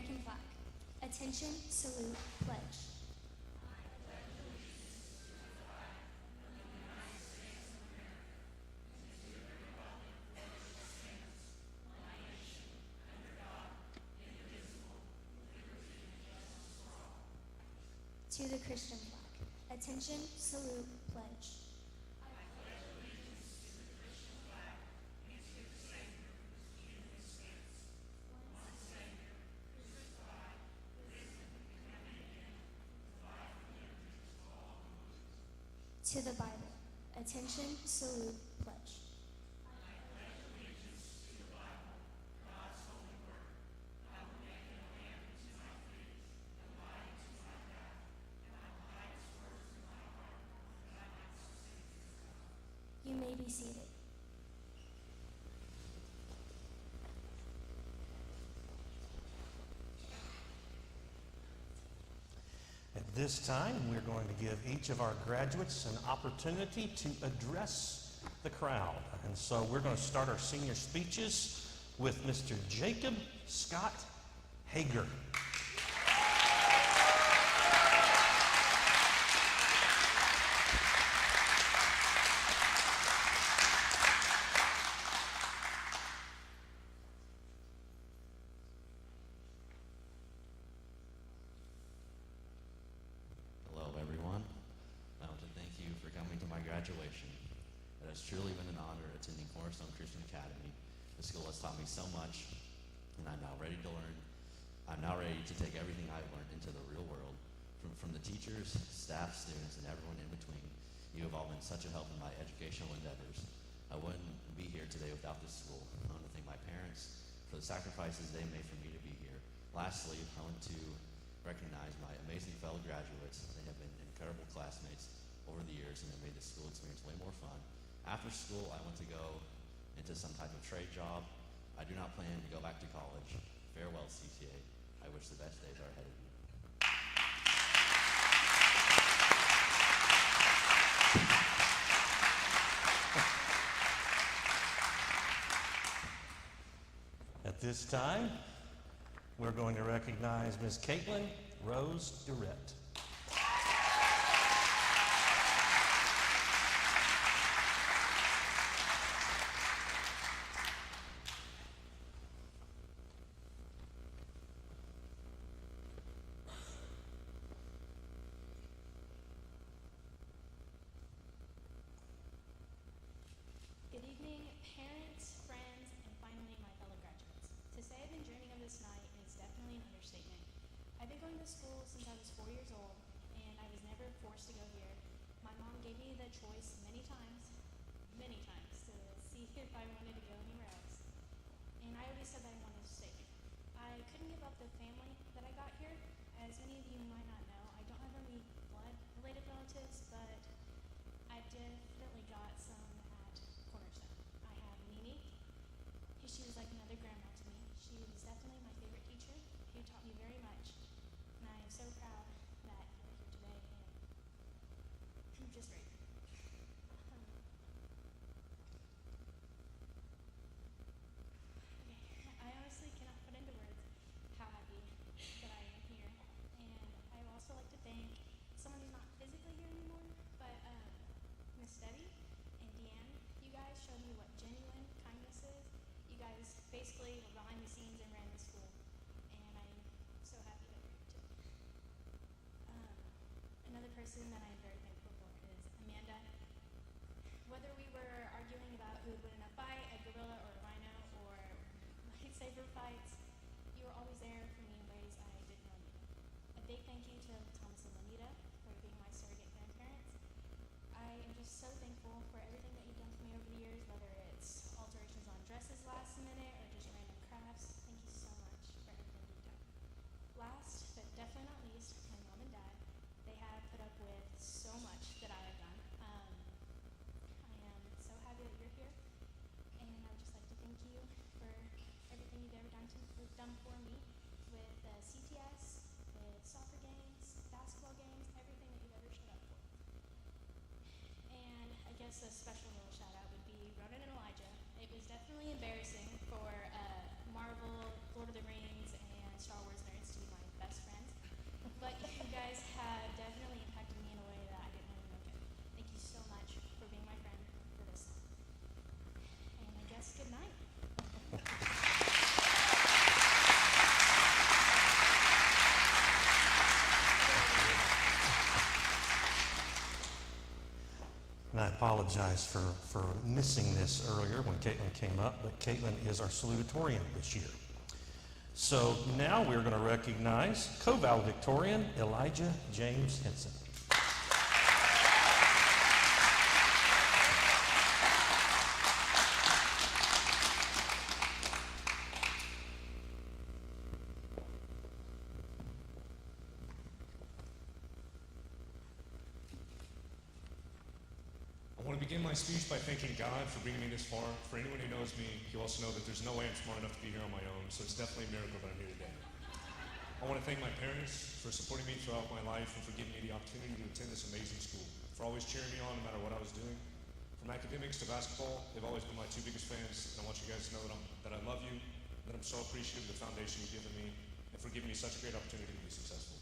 American flag. Attention, salute, pledge. To the Christian flag. Attention, salute, pledge. To the Bible. Attention, salute, pledge. You may be seated. At this time, we're going to give each of our graduates an opportunity to address the crowd. And so we're going to start our senior speeches with Mr. Jacob Scott Hager. Graduation. It has truly been an honor attending Cornerstone Christian Academy. The school has taught me so much, and I'm now ready to learn. I'm now ready to take everything I've learned into the real world. From the teachers, staff, students, and everyone in between, you have all been such a help in my educational endeavors. I wouldn't be here today without this school. I want to thank my parents for the sacrifices they made for me to be here. Lastly, I want to recognize my amazing fellow graduates. They have been incredible classmates over the years, and it made the school experience way more fun. After school, I want to go into some type of trade job. I do not plan to go back to college. Farewell, CTA. I wish the best days are ahead of you. At this time, we're going to recognize Ms. Caitlin Rose Durrett. School since I was 4 years old, and I was never forced to go here. My mom gave me the choice many times to see if I wanted to go anywhere else. And I always said that I wanted to stay here. I couldn't give up the family that I got here. As many of you might not know, I don't have any blood-related relatives, but I definitely got some at Cornerstone. I have Nighy. She was like another grandma to me. She was definitely my favorite teacher who taught me very much. And I am so proud that you're here today, and I'm just great. Okay, I honestly cannot put into words how happy that I am here. And I would also like to thank someone who's not physically here anymore, but Miss Debbie and Deanne. You guys showed me what genuine kindness is. You guys basically were behind the scenes and ran the school. And I'm so happy that you're here today. Another person that I'm very thankful for is Amanda. Whether we were arguing about who would win in a fight, a gorilla or a rhino, or lightsaber fights, you were always there for me in ways I didn't know you. A big thank you to Thomas and Lanita for being my surrogate grandparents. I am just so thankful for everything that you've done for me over the years, whether it's alterations on dresses last minute or just random crafts. Thank you so much for everything you've done. Last, but definitely not least, my mom and dad. They have put up with so much that I have done. I am so happy that you're here, and I would just like to thank you for everything you've ever done for me with CTS, with soccer games, basketball games, everything that you've ever showed up for. And I guess a special little shout out would be Ronan and Elijah. It was definitely embarrassing for Marvel, Lord of the Rings, and Star Wars nerds And I apologize for missing this earlier when Caitlin came up, but Caitlin is our salutatorian this year. So now we're going to recognize co-valedictorian Elijah James Henson. I want to begin my speech by thanking God for bringing me this far. For anyone who knows me, you also know that there's no way I'm smart enough to be here on my own, so it's definitely a miracle that I'm here today. I want to thank my parents for supporting me throughout my life and for giving me the opportunity to attend this amazing school, for always cheering me on no matter what I was doing. From academics to basketball, they've always been my two biggest fans, and I want you guys to know that I love you, that I'm so appreciative of the foundation you've given me, and for giving me such a great opportunity to be successful.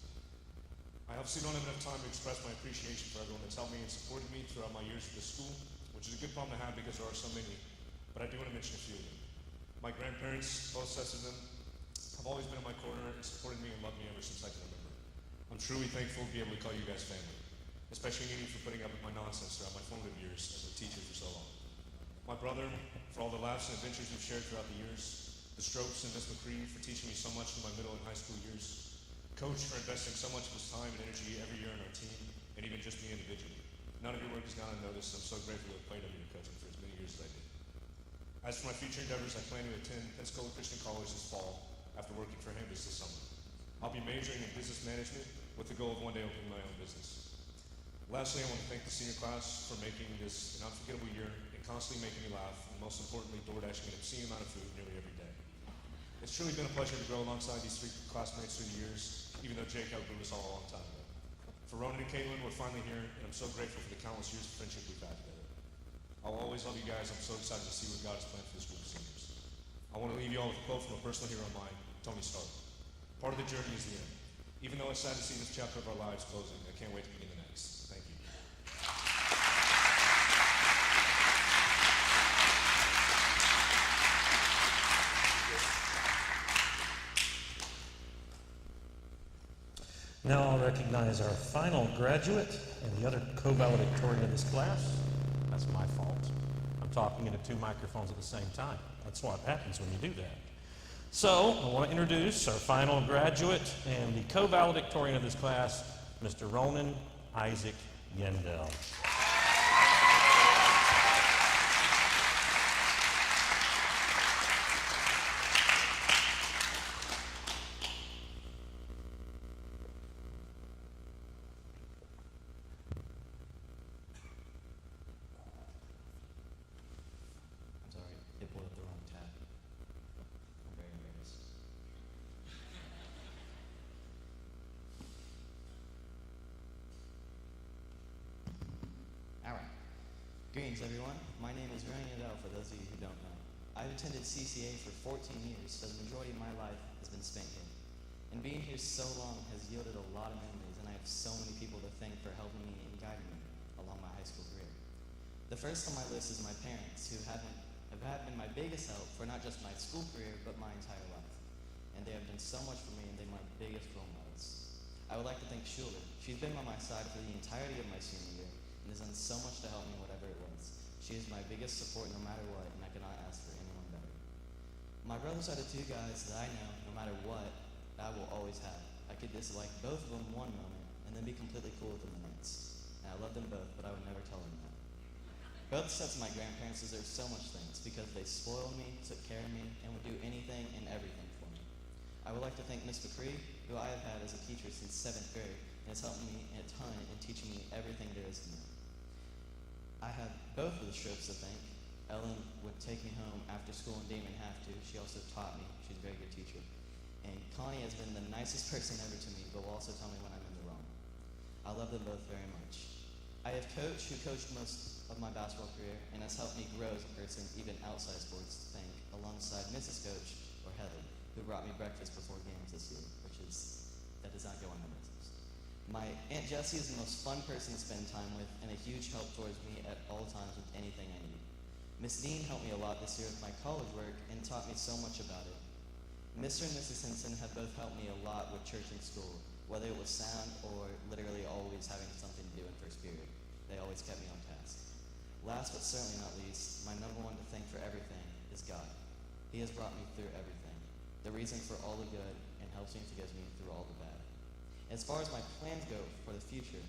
I obviously don't have enough time to express my appreciation for everyone that's helped me and supported me throughout my years at this school, which is a good problem to have because there are so many, but I do want to mention a few of them. My grandparents, both sets of them, have always been in my corner and supported me and loved me ever since I can remember. I'm truly thankful to be able to call you guys family, especially Nighy for putting up with my nonsense throughout my formative years as a teacher for so long. My brother, for all the laughs and adventures we've shared throughout the years, the Strokes and Miss McCree for teaching me so much in my middle and high school years, Coach for investing so much of his time and energy every year in our team, and even just me individually. None of your work has gone unnoticed, and I'm so grateful to have played under your coaching for as many years as I did. As for my future endeavors, I plan to attend Pensacola Christian College this fall after working for Hambus this summer. I'll be majoring in business management with the goal of one day opening my own business. Lastly, I want to thank the senior class for making this an unforgettable year and constantly making me laugh, and most importantly, DoorDashing an obscene amount of food nearly every day. It's truly been a pleasure to grow alongside these three classmates through the years, even though Jake outgrew us all a long time ago. For Ronan and Caitlin, we're finally here, and I'm so grateful for the countless years of friendship we've had together. I'll always love you guys. I'm so excited to see what God has planned for this group of seniors. I want to leave you all with a quote from a personal hero of mine, Tony Stark. Part of the journey is the end. Even though it's sad to see this chapter of our lives closing, I can't wait to begin the next. Thank you. Now I'll recognize our final graduate and the other co-valedictorian of this class. That's my fault. I'm talking into two microphones at the same time. That's what happens when you do that. So I want to introduce our final graduate and the co-valedictorian of this class, Mr. Ronan Isaac Yendell. Greetings, everyone. My name is Ryan Yadel, for those of you who don't know. I've attended CCA for 14 years, so the majority of my life has been spent here. And being here so long has yielded a lot of memories, and I have so many people to thank for helping me and guiding me along my high school career. The first on my list is my parents, who have been my biggest help for not just my school career, but my entire life. And they have done so much for me, and they're my biggest role models. I would like to thank Schuler. She's been by my side for the entirety of my senior year, and has done so much to help me whatever it was. She is my biggest support no matter what, and I could not ask for anyone better. My brothers are the two guys that I know, no matter what, I will always have. I could dislike both of them one moment, and then be completely cool with them the next. And I love them both, but I would never tell them that. Both sets of my grandparents deserve so much thanks because they spoiled me, took care of me, and would do anything and everything for me. I would like to thank Miss McCree, who I have had as a teacher since 7th grade, and has helped me a ton in teaching me everything there is to know. I have both of the Strokes to thank. Ellen would take me home after school and didn't even have to. She also taught me. She's a very good teacher. And Connie has been the nicest person ever to me, but will also tell me when I'm in the wrong. I love them both very much. I have Coach, who coached most of my basketball career and has helped me grow as a person, even outside sports, to thank, alongside Mrs. Coach, or Heather, who brought me breakfast before games this year, that does not go unnoticed. My Aunt Jessie is the most fun person to spend time with and a huge help towards me at all times with anything I need. Miss Dean helped me a lot this year with my college work and taught me so much about it. Mr. and Mrs. Henson have both helped me a lot with church and school, whether it was sound or literally always having something to do in first period. They always kept me on task. Last but certainly not least, my number one to thank for everything is God. He has brought me through everything, the reason for all the good, and helps me to get me through all the bad. As far as my plans go for the future,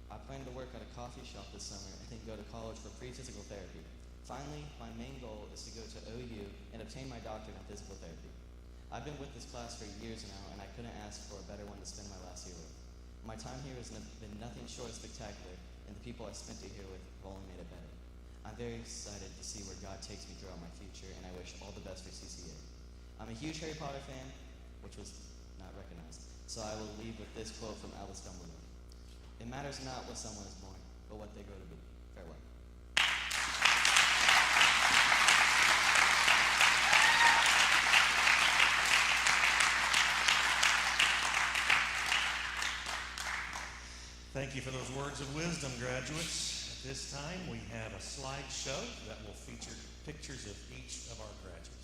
I plan to work at a coffee shop this summer and then go to college for pre-physical therapy. Finally, my main goal is to go to OU and obtain my doctorate in physical therapy. I've been with this class for years now, and I couldn't ask for a better one to spend my last year with. My time here has been nothing short of spectacular, and the people I spent it here with have only made it better. I'm very excited to see where God takes me throughout my future, and I wish all the best for CCA. I'm a huge Harry Potter fan, which was not recognized, so I will leave with this quote from Albus Dumbledore. It matters not what someone is born, but what they grow to be. Farewell. Thank you for those words of wisdom, graduates. At this time, we have a slideshow that will feature pictures of each of our graduates.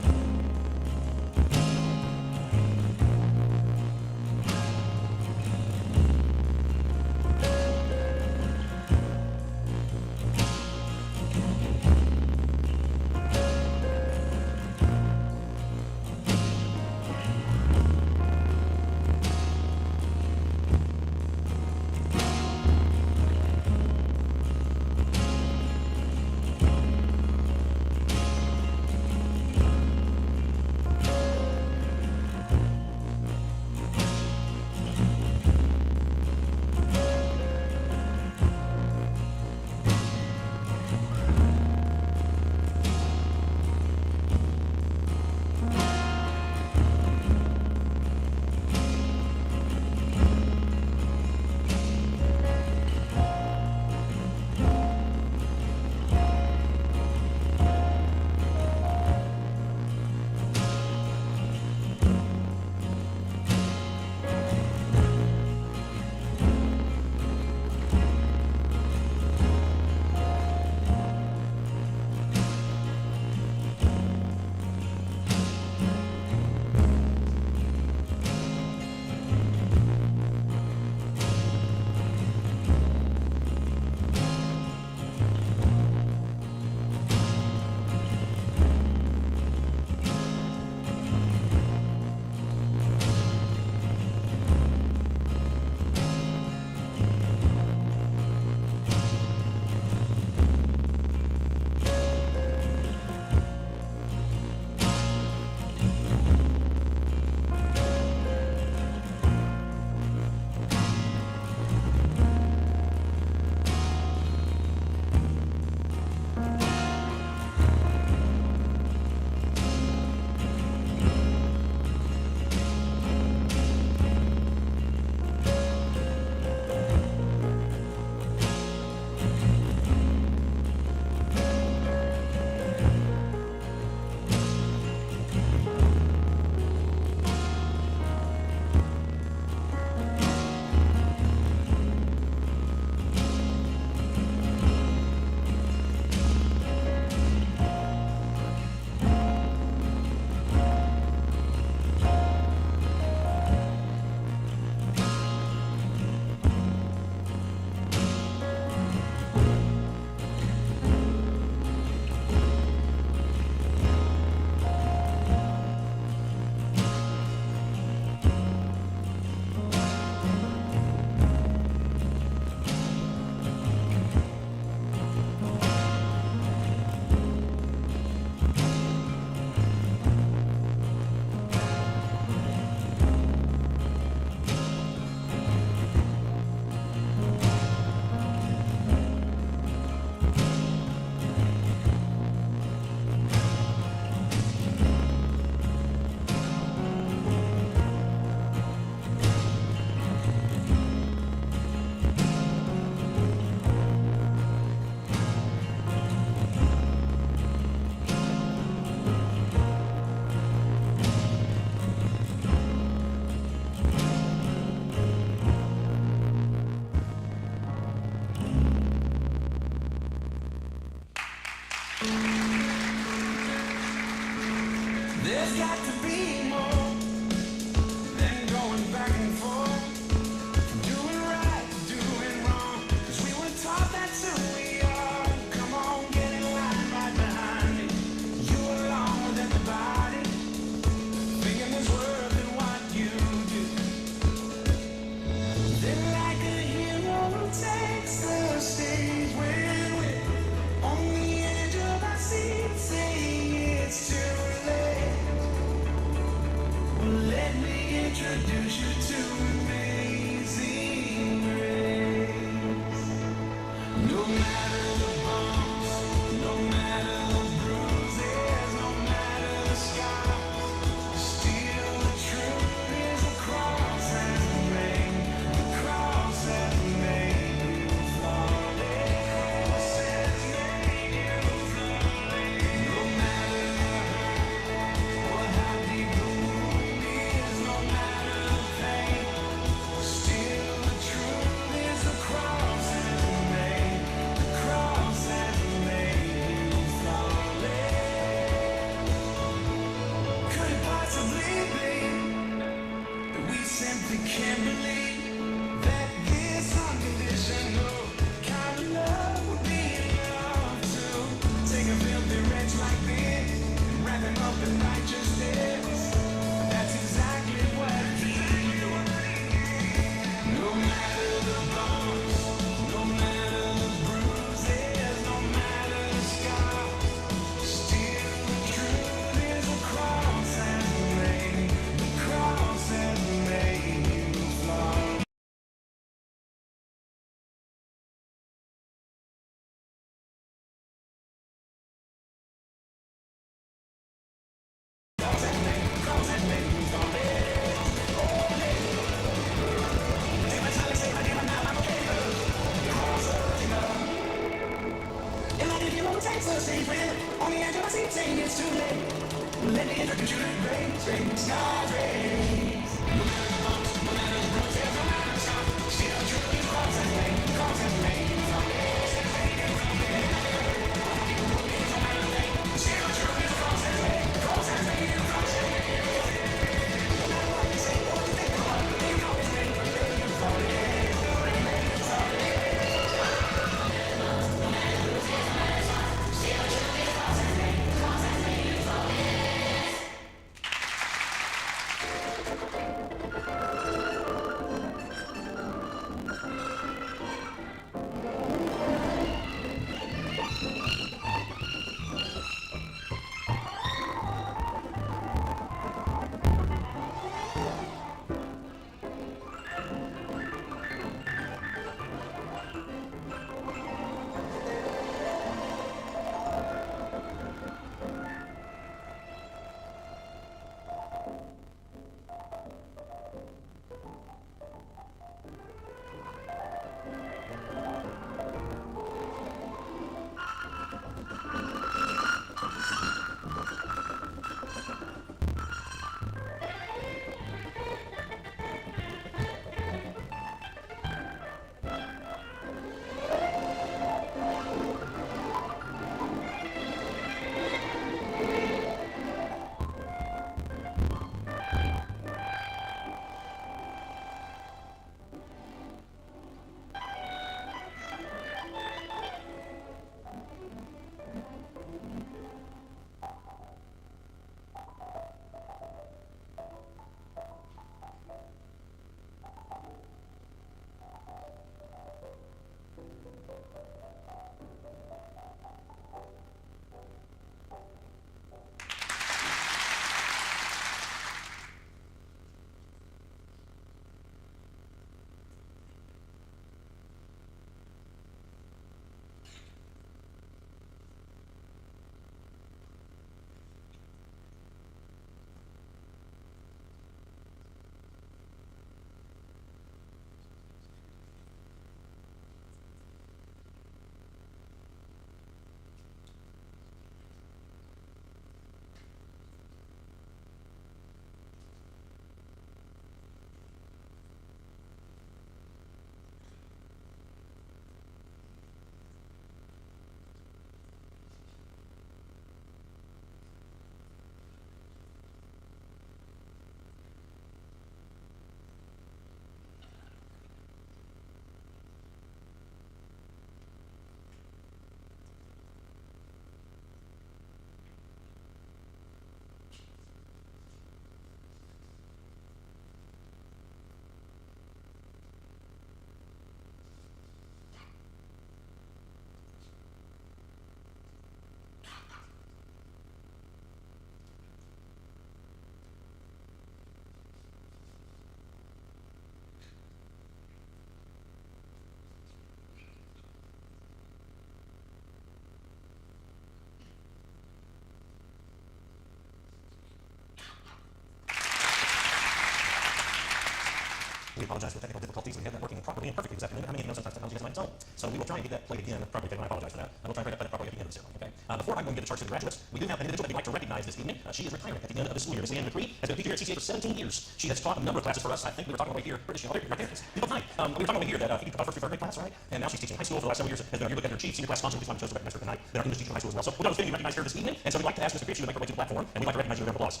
We apologize for technical difficulties. We had that working properly and perfectly this afternoon. How many of you know sometimes technology has a mind of its own? So we will try and get that played again properly. I apologize for that. I will try and play that properly at the end of the ceremony. Okay. Before I go and give the charge to the graduates, we do have an individual that we'd like to recognize this evening. She is retiring at the end of the school year. Ms. Leanne McCree has been a teacher here at CCA for 17 years. She has taught a number of classes for us. I think we were talking over here. Where is she? Oh, right there. You both night. We were talking over here that I think you taught first through third grade class, right? And now she's teaching high school for the last several years. Has been our yearbook editor chief, senior class sponsor. Please want to chose the recognized her tonight. Then our English teacher in high school as well. So we're going to recognize her this evening. And so we'd like to ask Mr. Cripps to make her way to the platform, and we'd like to recognize you with a round of applause.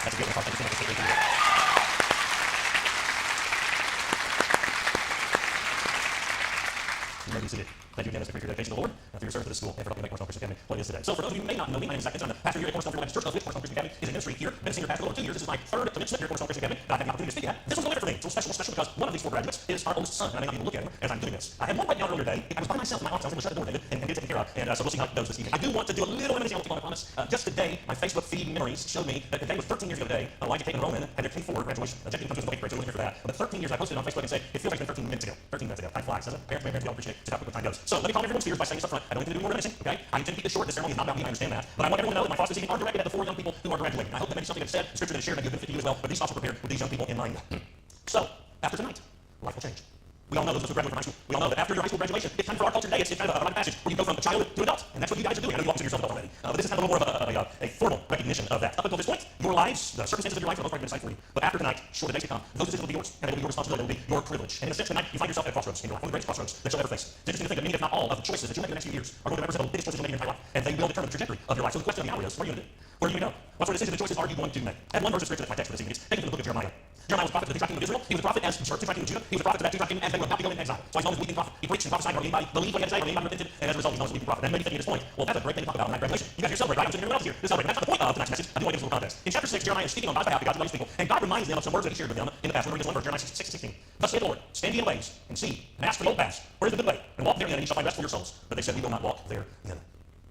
That's a good one. Thank you so much. You may be seated. Thank you again, Mr. Cripps, for your dedication to the Lord, and for your service to the school, and for helping make Cornerstone Christian Academy what it is today. So for those of you who may not know me, my name is Zach Benson. I'm the pastor here at Cornerstone Baptist Church, of which Cornerstone Christian Academy is in ministry here. Been a senior pastor for over 2 years. This is my third commencement here at Cornerstone Christian Academy that I've had the opportunity to speak at. This one's a little different for me. It's a little special because one of these 4 graduates is our oldest son, and I may not even look at him as I'm doing this. I had one right now earlier today. I was by myself in my office. I was able to shut the door, David, and get it taken care of. And so we'll see how it goes this evening. I do want to do a little reminiscing on I promise. Just today, my Facebook feed memories showed me that the day was 13 years ago today. Elijah, Kate, and Roman had their K4 graduation. Jackie comes to the 8th grade, so we're here for that. But 13 years, I posted it on Facebook and said, it feels like it's been 13 minutes ago. 13 minutes ago. Time flies, doesn't it? Parents, we all appreciate just how quick the time goes. So let me calm everyone's fears by saying this up front. I don't intend to do more reminiscing, okay? I intend to keep this short. This ceremony is not about me, I understand that. But I want everyone to know that my thoughts this evening are directed at the 4 young people who are graduating. I hope that maybe something that's said, scripture that is shared, may be a benefit to you as well. But these thoughts were prepared with these young people in mind. So, after tonight, life will change. We all know, those of us who graduate from high school, we all know that after your high school graduation, it's time for our culture today. It's kind of a rite of passage where you go from a child to adult. And that's what you guys are doing. I know you all consider yourself adult already. But this is kind of a little more of a formal recognition of that. Up until this point, your lives, the circumstances of your life, for the most part, have been decided for you. But after tonight, sure, the days to come, those decisions will be yours. And they will be your responsibility. They will be your privilege. And in a sense, tonight, you find yourself at a crossroads in your life, one of the greatest crossroads that you'll ever face. It's interesting to think that many, if not all, of the choices that you make in the next few years are going to represent the biggest choices you'll make in your entire life. And they will determine the trajectory of your life. So the question of the hour is, what are you going to do? Where are you going to go? What sort of decisions and choices are you going to make? I have one verse of scripture that's my text for this evening. It's taken from the book of Jeremiah. Jeremiah was a prophet to the two kingdom of Israel. He was a prophet as two kingdom of Judah. He was a prophet to that two kingdom as they were about to go into exile. So he's known as a weeping prophet. He preached and prophesied, or anybody believed what he had to say, or anybody repented, and as a result, he's known as a weeping prophet. And maybe thinking at this point, well, that's a great thing to talk about on that graduation. You guys are celebrating, right? I'm sitting everyone else here to celebrate. And that's not the point of tonight's message. I do want to give us a little context. In chapter 6, Jeremiah is speaking on God's behalf to God's people, and God reminds them of some words that he shared with them in the past. We're going to read this one verse, Jeremiah 6:16. Thus saith the Lord, stand ye in ways, and see, and ask for the old paths, where is the good way, and walk therein, and ye shall find rest for your souls. But they said, we will not walk therein.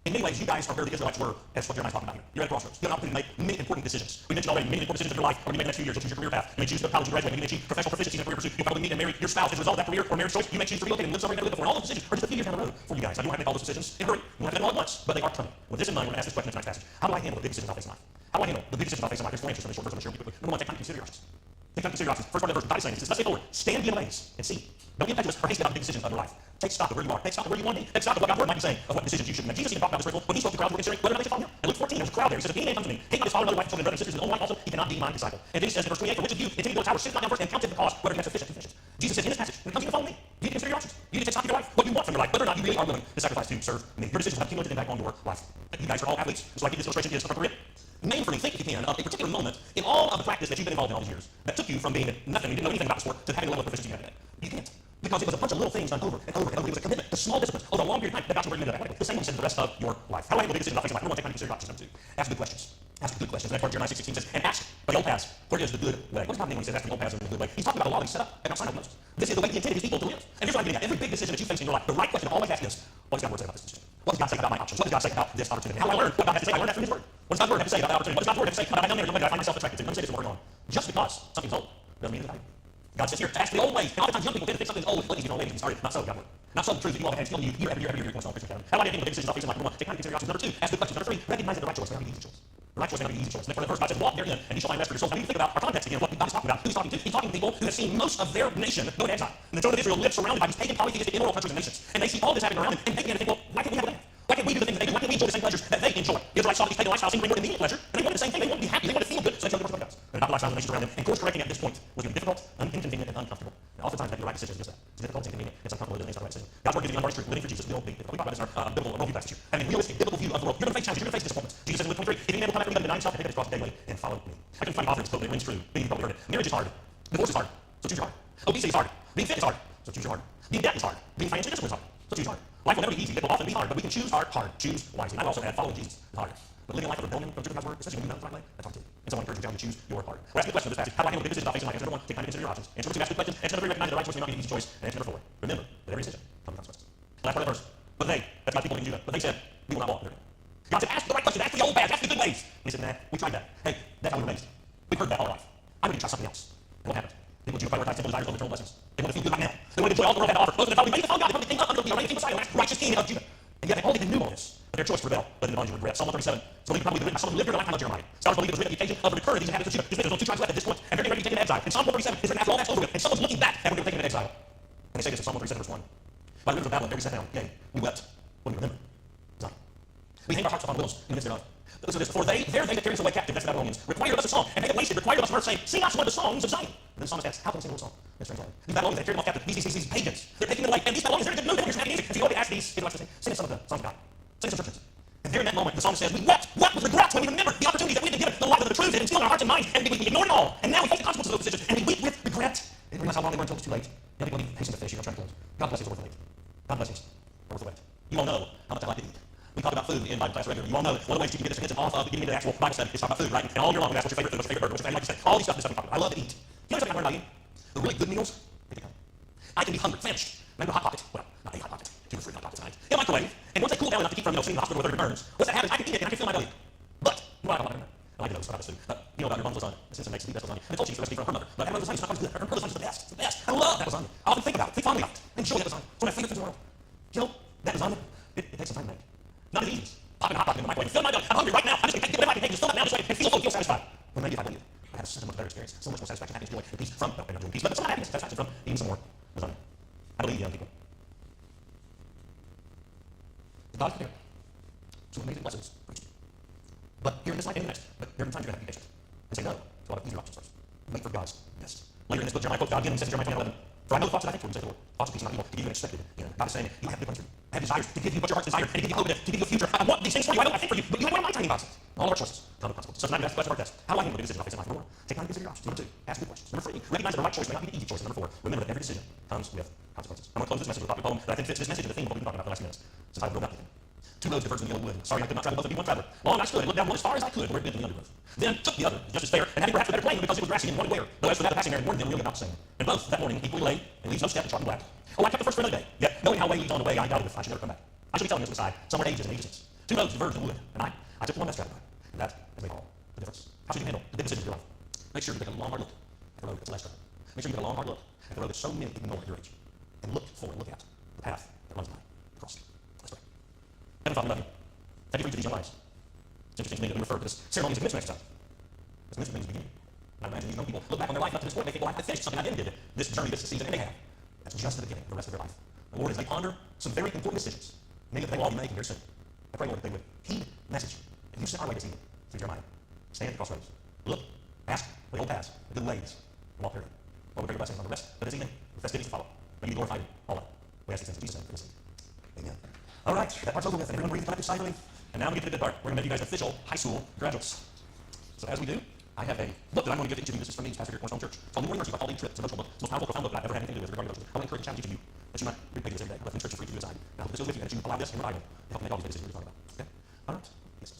In many ways, you guys are where the Israelites were, as what Jeremiah's talking about here. You're at a crossroads. You have an opportunity to make many important decisions. We mentioned already many important decisions of your life are going to be made in the next few years. You'll choose your career path. You may choose to go to college and graduate. You may choose professional proficiency in a career pursuit. You'll probably meet and marry your spouse as a result of that career or marriage choice. You may choose to relocate and live somewhere you've never lived before. And all those decisions are just a few years down the road for you guys. Now, you don't have to make all those decisions in a hurry. You don't have to make them all at once, but they are coming. With this in mind, we're going to ask this question in tonight's passage. How do I handle the big decisions I'll face in life? How do I handle the big decisions I'll face in life? There's four answers from this short verse I'm going to share with you quickly. Number one, take time to consider your options. Take time to consider your options. First part of the verse, God is saying, he says, thus saith the Lord, stand ye in ways and see. Don't be impetuous or hasty about the big decisions of your life. Take stock of where you are. Take stock of where you want to be. Take stock of what God's word might be saying, of what decisions you should make. Jesus even talked about this principle when he spoke to crowds who were considering whether or not they should follow him. In Luke 14, there was a crowd there. He says, if any man comes to me, hate not his father, mother, wife, children, brothers, sisters, and own life also, he cannot be my disciple. And Jesus says in verse 28, for which of you, intending to go to tower, sit not down first and counted the cost, whether he has sufficient to finish it. Jesus says in this passage, when it comes to you to follow me, you need to consider your options. You need to take stock of your life, what you want from your life, whether or not you really are willing to sacrifice to serve me. Your decisions have a cumulative impact on your life. You guys are all athletes, so I think this illustration is appropriate. Name for me, think if you can, of a particular moment in all of the practice that you've been involved in all these years that took you from being nothing, you didn't know anything about the sport, to having a level of proficiency you have today. You can't. Because it was a bunch of little things done over and over and over. It was a commitment to small disciplines over a long period of time that got you where you ended up. The same one said the rest of your life. How do I handle the big decisions I'll face in life? Number one, take time to consider your options. Number two, ask good questions. Ask good questions. Next part of Jeremiah 6:16 says, and ask for the old paths. Where is the good way? What does God mean when he says ask for the old paths and the good way? He's talking about a law that he set up at Mount Sinai with Moses. This is the way he intended his people to live. And here's what I'm getting at. Every big decision that you face in your life, the right question to always ask is, what does God's word say about this decision? What does God say about my options? What does God say about this opportunity? How do I learn what God has to say? I learn that from his word. What does God's word have to say about that opportunity? What does God's word have to say about that down there? What do I find myself attracted to? Let me say this is what we're going on. Just because something's old doesn't mean it's valuable. God says here, ask the old ways. And oftentimes young people tend to think something's old, ladies, old ladies, and started. Not so, God word. Not so the truth that you all have had telling you year after year after year, Cornerstone Christian Academy. How do I handle the big decisions I'll face in life? Number one, take time to consider your options. Number two, ask good questions. Number three, recognize that the right choice may not be the easy choice. The right choice may not be the easy choice. Next part of the verse, God says, walk therein, and you shall find rest for your souls. Now, you think about our context again, what God is talking about. Who he's talking to? He's talking to people who have seen most of their nation go into exile. And the children of Israel live surrounded by these pagan, polytheistic, immoral countries and nations. And they see all this happening around them, and they begin to think, well, why can't we have a land? Why can't we do the things that they do? Why can't we enjoy the same pleasures that they enjoy? The Israelites saw these pagan lifestyles seem to bring more immediate pleasure, and they wanted the same thing. They wanted to be happy. They wanted to feel good. So they showed the gods. And about the lifestyles of the nations around them. And course correcting at this point was going to be difficult, inconvenient, and uncomfortable. And oftentimes making the right decision is just that. It's difficult, it's inconvenient, it's uncomfortable, it's not the right decision. God's word gives you the truth. Living for Jesus will be difficult. We talk about this in our biblical worldview passage here. Having a realistic, biblical view of the world. You're going to face challenges. You're going to face disappointments. Jesus says in Luke 23, if any man will come after me, let him deny himself and take up his cross daily and follow me. I can find author this quote, but it rings true. Maybe you've probably heard it. Marriage is hard. Divorce is hard. So choose your heart. Obesity is hard. Being fit is hard. So choose your heart. Being debt is hard. Being financially disciplined is hard. So choose your heart. Life will never be easy. It will often be hard, but we can choose our heart. Choose wisely. And I also add following Jesus is hard. But living a life of rebellion from God's word, especially when you know the right way, that's hard too. And so I encourage you to choose your heart. We're asking a question in this passage. How do I handle the big decisions I'll face in life? Answer number one, take time to consider your options. Answer number two, ask good questions. Answer number three, recognize that the right choice may not be the easy choice. And answer number four, remember that every decision comes with consequences. Last part of the verse. But they, that's God's people in Judah, but they said, we will not walk therein. God said, ask the right questions, ask the old paths, ask the good ways. And he said, nah, we tried that. Hey, that's how we were raised. We've heard that all our life. I would try something else. And what happened? They want you to prioritize temporal desires over eternal blessings. They want to feel good right now. They want to enjoy all the world had to offer. Those that thought we made the follow God, they probably think under the reigning Messiah, the last righteous king of Judah. And yet they all even knew all this. But their choice to rebel led them to bondage and regret. Psalm 137. So believe probably written by someone who lived during the lifetime of Jeremiah. Scholars believe it was written at the occasion of the return of these inhabitants of Judah. There's only two tribes left at this point, and they're getting ready to be taken into exile. And Psalm 137 is written after all that's over with, and someone's looking back at when they were taken into exile. And they say this in Psalm 137 verse 1. By the rivers of Babylon, there we sat down. Yea, we wept when we remembered Zion. We hang our hearts upon willows in the midst thereof. Listen to this. For they that carry us away captive, that's the Babylonians, required of us a song, and they that wasted required of us a verse saying, sing us one of the songs of Zion. And then the psalmist asks, how can we sing a song? In a strange land. These Babylonians, they carried them off captive. These pagans, they're taking them away. And these Babylonians, they're in a good mood. They're snappy music. And so you always ask these Israelites to sing us some of the songs of God. Sing us some churches. And there in that moment, the psalmist says, we wept with regret when we remembered the opportunities that we had been given, the light of the truth that instilled in our hearts and minds, and we ignored it all. And now we face the consequences of those decisions, and we weep with regret. And realize how long they were until it was too late. Now people need hasten to finish. You're trying to close. God blessings are worth the wait. God blessings are worth the wait. You all know how much I like to eat. We talk about food in Bible class regularly. You all know that one of the ways you can get this attention off of getting into the actual Bible study is talk about food, right? And all year long, we ask what's your favorite food, what's your favorite burger, what's your favorite like to say. All these stuff is stuff we talk about. I love to eat. You know something I learned about eating? The really good meals, they become. I can be hungry, famished. Maybe a hot pocket. Well, not a hot pocket. 2 or 3 hot pockets tonight. In a microwave. And once they cool down enough to keep from sitting in the hospital with 30 burns, once that happens, I can eat it and I can feel my belly. But, you know what I like I like to know this about this food. You know about your mom's lasagna. My sister makes the best lasagna. I told you the recipe from her mother. But her lasagna is not good. Her lasagna is the best. It's the best. I love that lasagna. I often think about it. Think fondly about it. Enjoy that lasagna. It's one of my favorite things in the world. You know, that lasagna, it takes some time to make. Not as easy. Popping a hot pocket in the microwave. Fill my belly. I'm hungry right now. I'm just going to get whatever I can take. Just fill it now this way and feel full, feel satisfied. Well, maybe if I believe it, I have so much better experience, so much more satisfaction, happiness, joy, and peace from, no, maybe not joy and peace, but some happiness, satisfaction from eating some more lasagna. God can inherit some amazing blessings for each of you. But here in this life and in the next, but there are times you're going to have to be patient and say no to a lot of easier options first. Wait for God's best. Later in this book, Jeremiah quotes God again and says in Jeremiah 20:11, "For I know the thoughts that I think toward you, says the Lord, thoughts of peace, not evil, to give you an expected end." God is saying, you have good plans for you. I have desires to give you what your heart's desire, and to give you hope, and to give you a future. I want these things for you. I think for you, but you know what am I timing, God says? All of our choices come with consequences. So tonight, that's the question of our test. How do I handle the decisions I face in life? Number 1, take time to consider your options. Number 2, ask good questions. Number 3, recognize that the right choice may not be the easy choice. And number 4, remember that every decision comes with consequences. I'm going to close this message with a popular poem that I think fits this message and the theme of what we've been talking about the last minutes, since I've broken up anything. Two roads diverged in the old wood. Sorry I could not travel both of you, one traveler. Long I stood and looked down one as far as I could, where it bent in the undergrowth. Then took the other, just as fair, and having perhaps a better claim because it was grassy and one aware. Though as for that, the passing there warned them really about the same. And both that morning equally lay, and leaves no step in chalk and black. Oh, I kept the first for another day. Yet, knowing how way leads on the way, I doubted if I should ever come back. I should be telling you to the side, somewhere ages and ages since. Two roads diverged in the wood, and I took the one that's traveled by. And that has made all the difference. How should you handle the big decisions of your life? Make sure you take a long hard look at the road that's less traveled. Make sure you take a long hard look at the road that so many ignore at your age. And look forward, look at the path that runs by across it. Let's pray. Heavenly Father, we love you. Thank you for each of these young lives. It's interesting to me that we refer to this ceremony as a commencement exercise. This commencement means beginning. I imagine these young people look back on their life up to this point and they think, well, I finished something I did this journey, this season, and they have. That's just the beginning of the rest of their life. The Lord, as they ponder some very important decisions, many that they will all be making very soon, I pray, Lord, that they would heed the message that you sent our way this evening through Jeremiah. Stand at the crossroads. Look, ask for the old paths, the good ways, and walk therein. Lord, we pray your blessings on the rest of this evening, the festivities to follow. May you be glorified in all of it. We ask these things in Jesus' name for this evening. Amen. All right, that part's over with, and everyone breathe a collective sigh of relief. And now we get to the good part. We're going to make you guys official high school graduates. So as we do, I have a book that I'm going to give to each of you. This is from me, pastor here at Cornerstone Church. It's called New Morning Mercy by Paul Lee Tripp. It's a virtual book. It's the most powerful, profound book that I've ever had anything to do with regarding devotions. I want to encourage and challenge each of you that you might read pages every day. I left in church for you to do aside. And I hope this goes with you, and that you allow this and your Bible to help make all these decisions we're talking about. Okay? All right. Yes.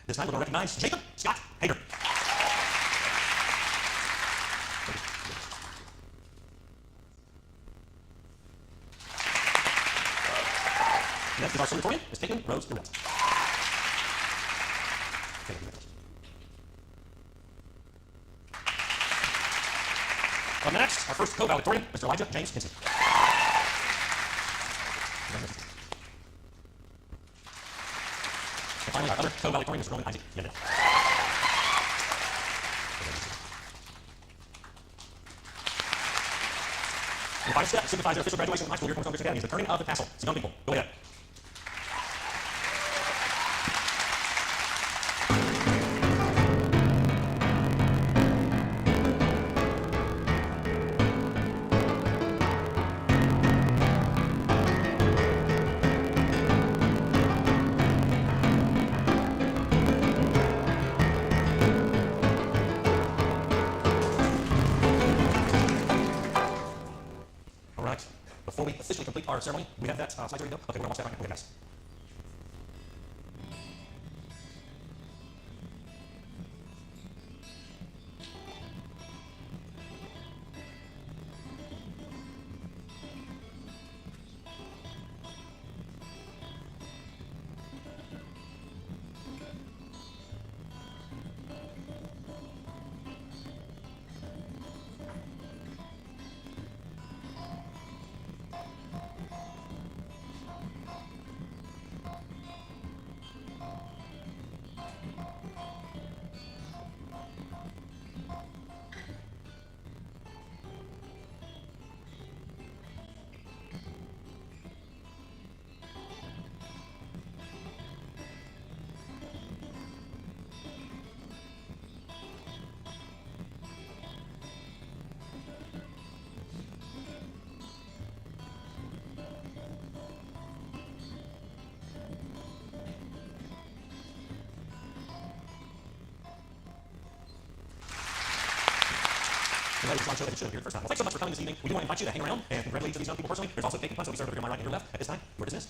This time we're going to recognize Jacob Scott Hager. Next is our salutatorian, is Caitlin Rose Durrett. Up next, our first co-valedictorian, Mr. Elijah James Kinsey. And finally, our other co-valedictorian, Mr. Roman Isaac Yendel. The final step signifies their official graduation from high school here at Cornerstone Christian Academy is the turning of the tassel. So young people, go ahead. Before we officially complete our ceremony, we have that slide ready to go? Okay, we're almost there. Okay, guys. Tonight is a slideshow that you should have here the first time. Well, thanks so much for coming this evening. We do want to invite you to hang around and congratulate each of these young people personally. There's also cake and punch that will be served over here on my right and your left. At this time, we're dismissed.